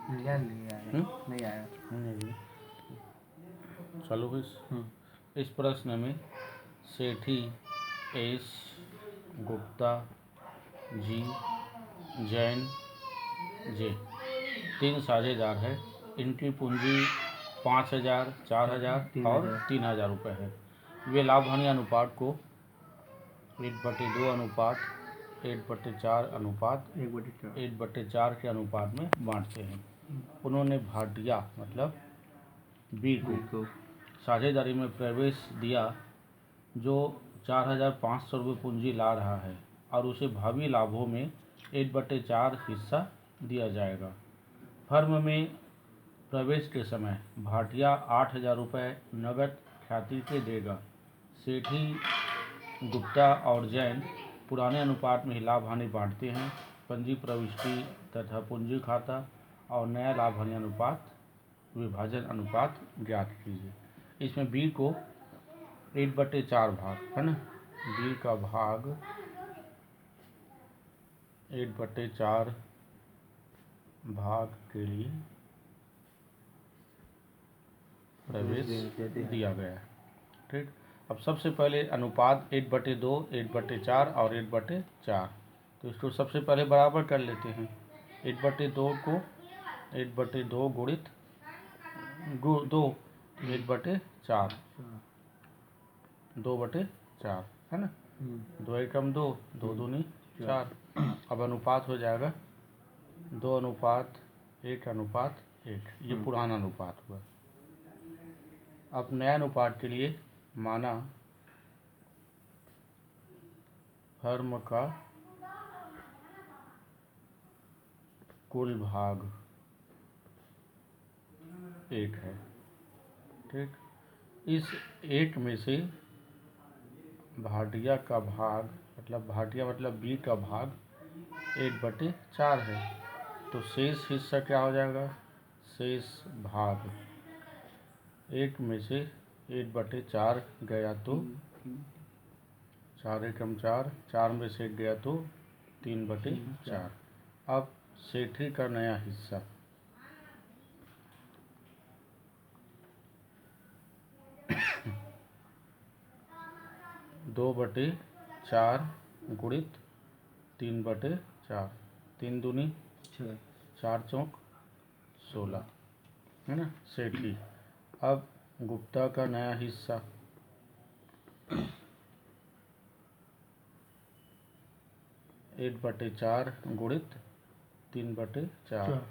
नहीं आया। नहीं आया। चलो इस प्रश्न में सेठी, एस, गुप्ता, जी, जैन, जे 3 साझेदार है। इनकी पूंजी 5,000, 4,000 और 3,000 रुपये है। वे लाभ हानि अनुपात को 1/2 अनुपात 1/4 अनुपात 1/4 के अनुपात में बांटते हैं। उन्होंने भाटिया मतलब बी को साझेदारी में प्रवेश दिया जो 4,500 रुपये पूंजी ला रहा है और उसे भावी लाभों में 1/4 हिस्सा दिया जाएगा। फर्म में प्रवेश के समय भाटिया 8,000 रुपये नगद ख्याति के देगा। सेठी, गुप्ता और जैन पुराने अनुपात में ही लाभ हानि बांटते हैं। पंजी प्रविष्टि तथा पूंजी खाता और नया लाभ हानि अनुपात विभाजन अनुपात ज्ञात कीजिए। इसमें बी को 1/4 भाग है ना, बी का भाग 1/4 भाग के लिए प्रवेश दिया गया है। ठीक, अब सबसे पहले अनुपात 1/2, 1/4 और 1/4, तो इसको सबसे पहले बराबर कर लेते हैं। 1/2 को 1/2 गुणित 2 1/4 2/4 है ना, 2 एकम 2, 2 दूनी 4। अब अनुपात हो जाएगा 2:1:1। ये पुराना अनुपात हुआ। अब नया अनुपात के लिए माना फर्म का कुल भाग 1 है। ठीक, इस 1 में से भाटिया का भाग मतलब बी का भाग 1/4 है, तो शेष हिस्सा क्या हो जाएगा? शेष भाग 1 में से 1/4 गया तो 4 एकम 4, 4 में से 1 गया तो 3/4। अब सेठी का नया हिस्सा 2/4 गुणित 3/4, 3 दूनी 4 चौक 16 है ना, सेठी। अब गुप्ता का नया हिस्सा 1/4 गुणित 3/4,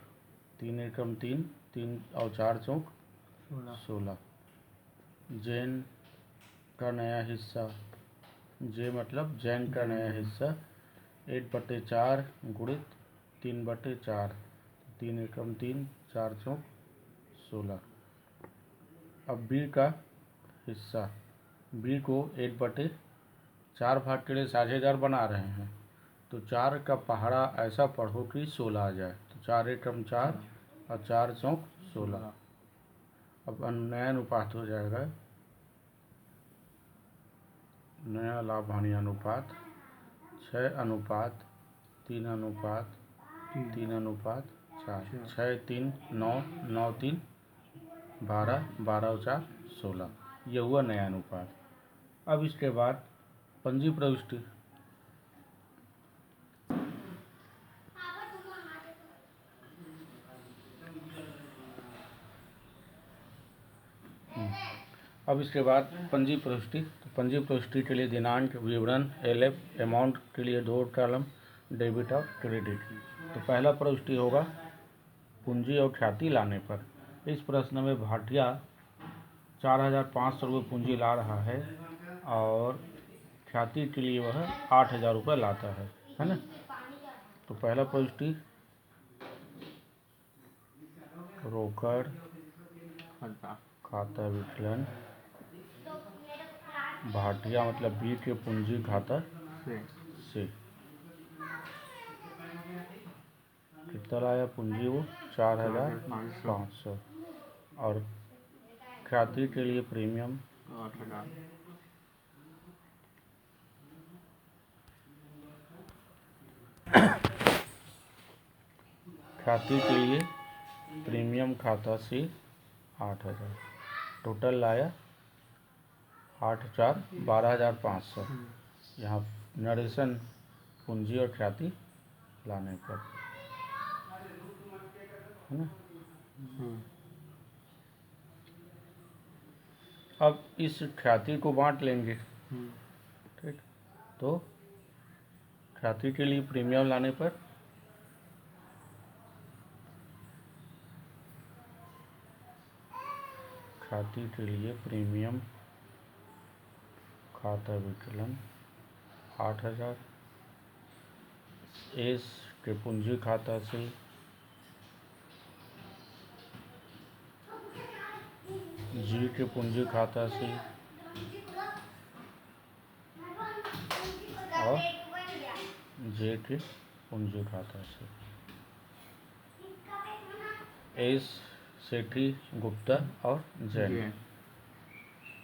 3 एकम 3, 3 और 4 चौक 16। जैन का नया हिस्सा, जे मतलब जैन का नया हिस्सा 1/4 गुणित 3/4, 3 एकम 3, 4 चौक 16। अब बी का हिस्सा, बी को 1/4 भाग के लिए साझेदार बना रहे हैं, तो 4 का पहाड़ा ऐसा पढ़ो कि 16 आ जाए, तो 4 एकम 4 और 4 चौक 16। अब नया अनुपात हो जाएगा, नया लाभ हानि अनुपात 6:3:3:4, 6 3 9 9 3 12 12 4 16। यह हुआ नया अनुपात। अब इसके बाद पंजी प्रविष्टि, अब इसके बाद पंजी प्रविष्टि। तो पंजी प्रविष्टि के लिए दिनांक, विवरण, LF, अमाउंट के लिए 2 कॉलम, डेबिट और क्रेडिट। तो पहला प्रविष्टि होगा पूंजी और ख्याति लाने पर। इस प्रश्न में भाटिया 4,500 रुपये पूंजी ला रहा है और ख्याति के लिए वह 8,000 रुपये लाता है ना। तो पहला प्रविष्टि रोकड़ खाता विकलन भाटिया मतलब बी के पूंजी खाता से कितना लाया पूंजी? वो 4,500 और ख्याति के लिए प्रीमियम 8,000। ख्याति के लिए प्रीमियम खाता से 8,000, टोटल लाया 8,4 12,500। यहाँ नरेशन पूंजी और ख्याति लाने पर, है ना। अब इस ख्याति को बांट लेंगे, ठीक। तो ख्याति के लिए प्रीमियम लाने पर ख्याति के लिए प्रीमियम खाता विकलन 8,000 एस के पूंजी खाता से जी के पूंजी खाता से और जे के पूंजी खाता से। एस सेठी, गुप्ता और जैन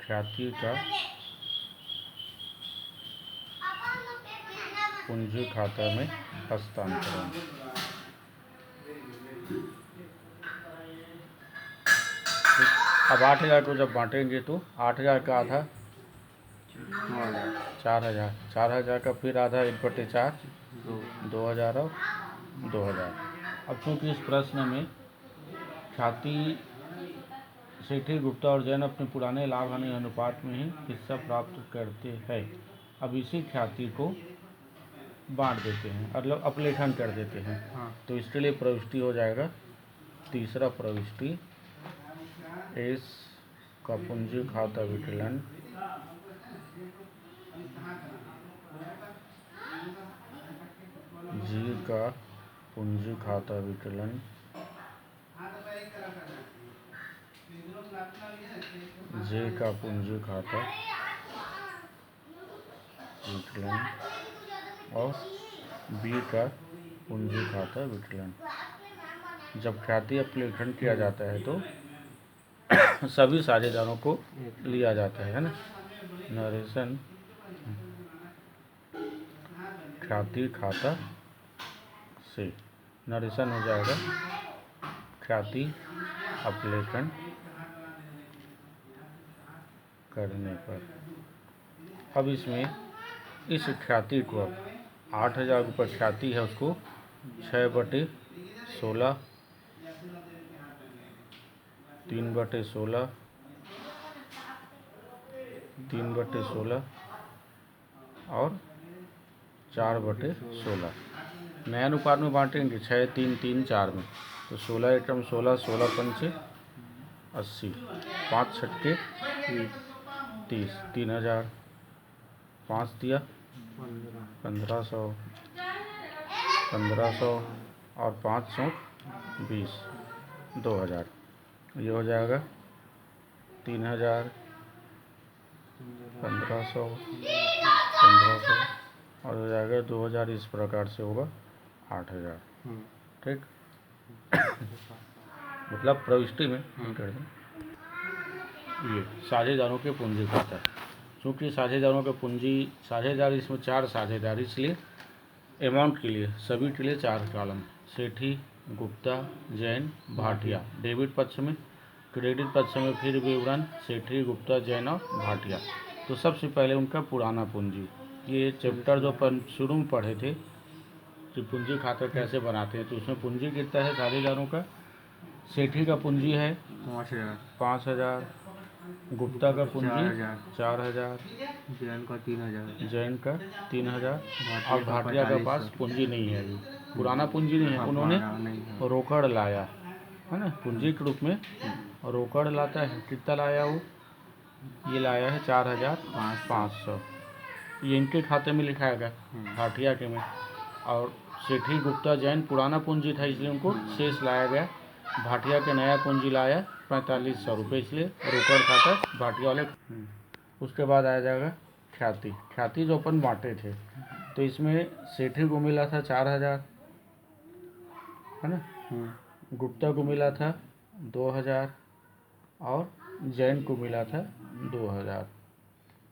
ख्याति का पूंजी खाता में हस्तांतरण। अब 8,000 को जब बांटेंगे तो 8,000 का आधा 4,000, 4,000 का फिर आधा 1/4 2,000 और 2,000। अब चूँकि इस प्रश्न में ख्याति, सेठी, गुप्ता और जैन अपने पुराने लाभ हानि अनुपात में ही हिस्सा प्राप्त करते हैं। अब इसी ख्याति को बांट देते हैं, मतलब अपलेखन कर देते हैं। तो इसके लिए प्रविष्टि हो जाएगा, तीसरा प्रविष्टि एस का पूंजी खाता विकलन जी का पूंजी खाता विकलन जे का पूंजी खाता विकलन और बी का पूंजी खाता विकलन। जब ख्याति अपलेखन किया जाता है तो सभी साझेदारों को लिया जाता है ना। नरेशन ख्याति खाता से नरेशन हो जाएगा ख्याति अपलेखन करने पर। अब इसमें इस ख्याति को 8,000 रुपये ख्याति है, उसको 6/16 3/16 3/16 और 4/16 नए अनुपात में बांटेंगे 6, 3, 3, 4 में। तो 16 एकम 16, 16 पंचे 80, 5 छक्के 30, 3,000, 5 दिया 1,500, 1,500 और 5 चौक 20, 2,000। ये हो जाएगा 3,000, 1,500, 1,500 और हो जाएगा 2,000। इस प्रकार से होगा 8,000, ठीक। मतलब प्रविष्टि में कर दें ये साझेदारों के पूंजी खाता है। चूँकि साझेदारों के पूंजी साझेदार, इसमें 4 साझेदार, इसलिए अमाउंट के लिए सभी के लिए 4 कॉलम। सेठी, गुप्ता, जैन, भाटिया। डेबिट पक्ष में, क्रेडिट पक्ष में फिर विवरण सेठी, गुप्ता, जैन और भाटिया। तो सबसे पहले उनका पुराना पूंजी, ये चैप्टर जो शुरू में पढ़े थे कि पूंजी खाता कैसे बनाते हैं, तो उसमें पूंजी कितना है साझेदारों का। सेठी का पूंजी है 5,000, गुप्ता का पूंजी 4,000, जैन का 3,000 और भाटिया का पास पूंजी नहीं है, अभी पुराना पूंजी नहीं है। उन्होंने रोकड़ लाया है ना, पूंजी के रूप में रोकड़ लाता है। कितना लाया वो, ये लाया है 4,500। ये इनके खाते में लिखाएगा भाटिया के में। और सेठी, गुप्ता, जैन पुराना पूंजी था, इसलिए उनको शेष लाया गया। भाटिया के नया पूंजी लाया 4,500 रुपये, इसलिए रोकड़ खाता भाटिया वाले। उसके बाद आ जाएगा ख्याति। ख्याति जो अपन बांटे थे, तो इसमें सेठी को मिला था 4,000, है ना। गुप्ता को मिला था 2,000 और जैन को मिला था 2,000।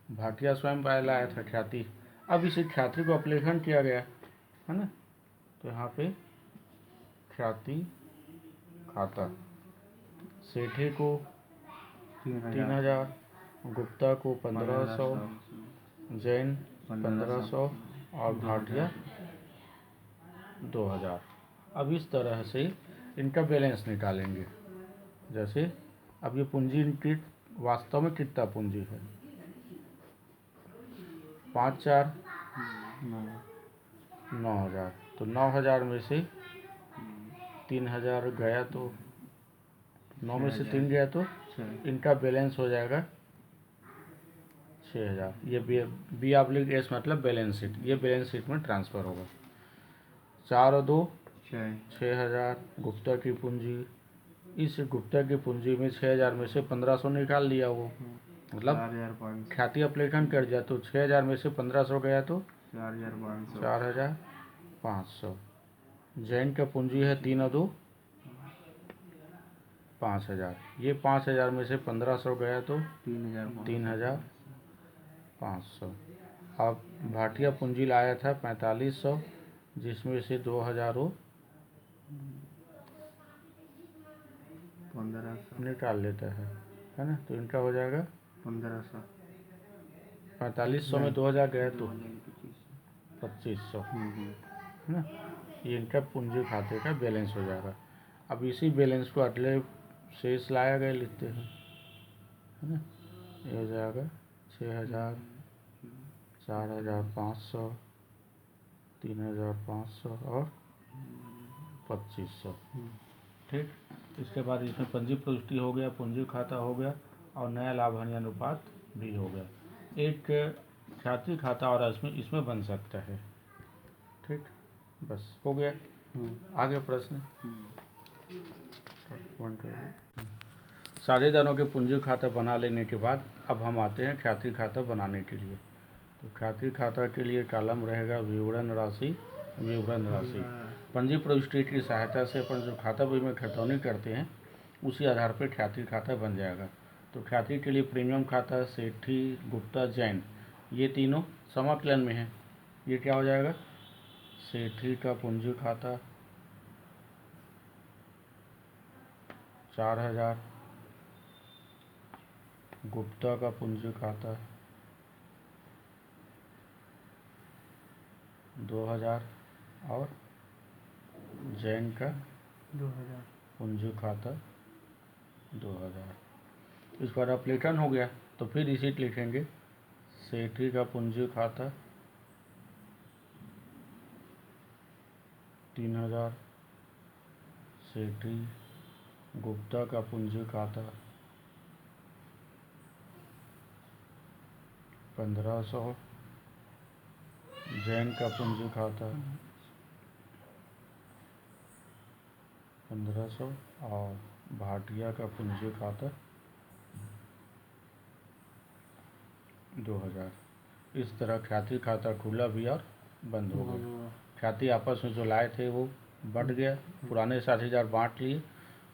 भाटिया स्वयं लाया था ख्याति। अब इसी ख्याति को अपलेखन किया गया, है ना। तो यहाँ पे ख्याति खाता। सेठी को 3,000, 3,000, गुप्ता को 1,500, जैन 1,500 और भाटिया 2,000। अब इस तरह से इनका बैलेंस निकालेंगे। जैसे अब ये पूंजी इनकी वास्तव में कितना पूंजी है, 5 4 9,000। तो 9,000 में से 3,000 गया तो 9 में से 3 गया तो इनका बैलेंस हो जाएगा 6,000। ये B/S मतलब बैलेंस शीट, ये बैलेंस शीट में ट्रांसफ़र होगा। 4 और 2 6,000 गुप्ता की पूंजी। इस गुप्ता की पूंजी में 6,000 में से 1,500 निकाल लिया वो, मतलब 4,500, ख्याति अपलेखन कर दिया। तो 6,000 में से 1,500 गया तो 4,500, 4,500। जैन का पूंजी है 3 और 2 5,000। ये 5,000 में से 1,500 गया तो 3,500। अब भाटिया पूंजी लाया था 4,500, जिसमें से 2,000 वो 1,500, निकाल लेता है ना। तो इनका हो जाएगा 1,500, 4,500 में 2,000 गया तो 2,500, है ना। ये इनका पूंजी खाते का बैलेंस हो जाएगा। अब इसी बैलेंस को अगले शेष लाया गया लिखते हैं, है ना। ये हो जाएगा 6,000, 4,500, 3,500 और 2,500। ठीक। इसके बाद इसमें पंजी प्रविष्टि हो गया, पूंजी खाता हो गया और नया लाभ हानि अनुपात भी हो गया। एक ख्याति खाता और इसमें बन सकता है। ठीक, बस हो गया। आगे प्रश्न। साझेदारों के पूंजी खाता बना लेने के बाद अब हम आते हैं ख्याति खाता बनाने के लिए। तो ख्याति खाता के लिए कॉलम रहेगा विवरण राशि, विवरण राशि। पंजी प्रविष्टि की सहायता से अपन जो खाता बही में खतौनी करते हैं उसी आधार पर ख्याति खाता बन जाएगा। तो ख्याति के लिए प्रीमियम खाता, सेठी, गुप्ता, जैन, ये तीनों समाकलन में है। ये क्या हो जाएगा, सेठी का पूंजी खाता 4,000, गुप्ता का पूंजी खाता 2,000 और जैन का 2,000। पूंजी खाता 2,000। इस पर अपलेखन हो गया तो फिर इसी लिखेंगे। सेठी का पूंजी खाता 3,000, सेठी, गुप्ता का पूंजी खाता 1,500, जैन का पूंजी खाता 1,500 और भाटिया का पूंजी खाता 2,000। इस तरह ख्याति खाता खुला भी और बंद हो गया। ख्याति आपस में जो लाए थे वो बढ़ गया, पुराने साझेदार बांट लिए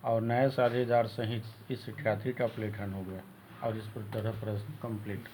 और नए साझेदार सहित इस ख्याति का अपलेखन हो गया। और इस तरह प्रश्न कंप्लीट।